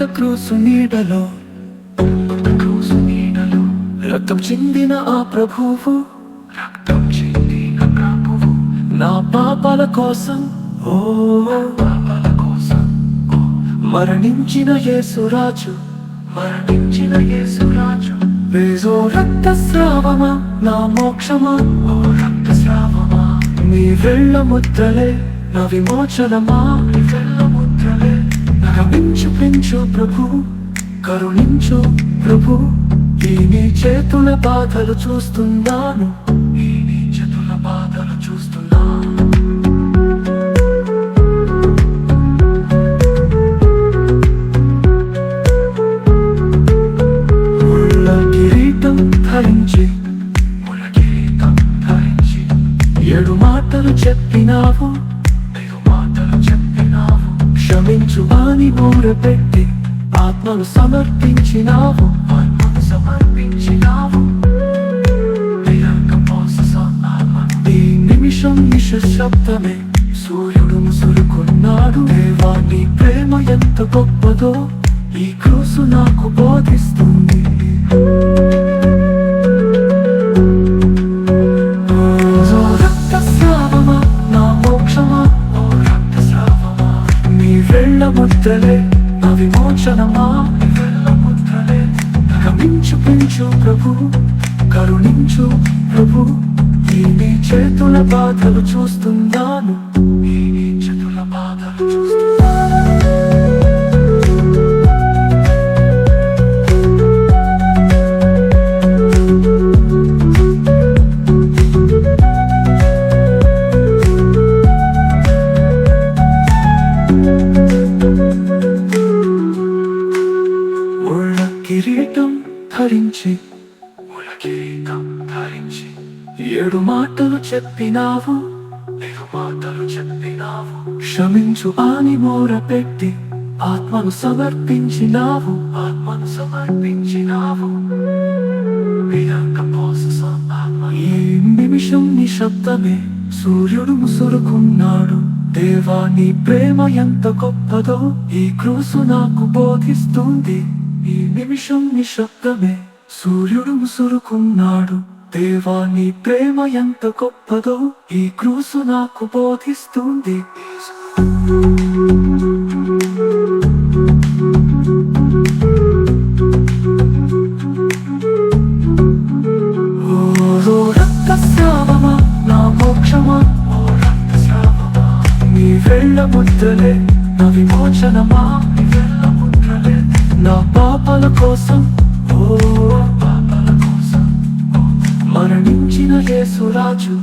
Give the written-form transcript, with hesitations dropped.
క్రూసు నీడలో రక్తం చిందిన ఆ ప్రభువు నా పాపాల కోసం మరణించిన యేసురాజు వేజో రక్తస్రావమా నా మోక్షమా నీ వెళ్ళ ముద్రలే నా విమోచనమా నగమించు పెంచు ప్రభు కరుణించు ప్రభు ఈ నీ చేతుల బాధలు చూస్తున్నాను ముళ్ళ కిరీటం ధరించి ఏడు మాటలు చెప్పినావు క్షమించు అని మూరపెట్టి ఆత్మను సమర్పించినావు ఈ నిమిషం నిశ్శబ్దమే సూర్యుడు ముసురుకున్నాడు దేవా నీ ప్రేమ ఎంత గొప్పదో ఈ క్రూసు నాకు బోధిస్తుంది రక్తస్రావమా నా మోక్షమా నీ వెళ్ళ ముద్రలే నా విమోచనమా నగమించు పెంచు ప్రభు కరుణించు ప్రభు ఈ నీ చేతుల బాధలు చూస్తున్నాను ముళ్ళ కిరీటం ధరించి ఏడు మాటలు చెప్పినావు క్షమించు అని మూరపెట్టి ఆత్మను సమర్పించినావు ఈ నిమిషం నిశ్శబ్దమే సూర్యుడు ముసురుకున్నాడు దేవా నీ ప్రేమ ఎంత గొప్పదో ఈ క్రూసు నాకు బోధిస్తుంది ఈ నిమిషం నిశ్శబ్దమే సూర్యుడు ముసురుకున్నాడు దేవా నీ ప్రేమ ఎంత గొప్పదో ఈ క్రూసు నాకు బోధిస్తుంది రక్తస్రావమా నా మోక్షమా నీ వెళ్ళ ముద్రలే నా విమోచనమా నా పాపాల కోసం మరణించిన యేసురాజు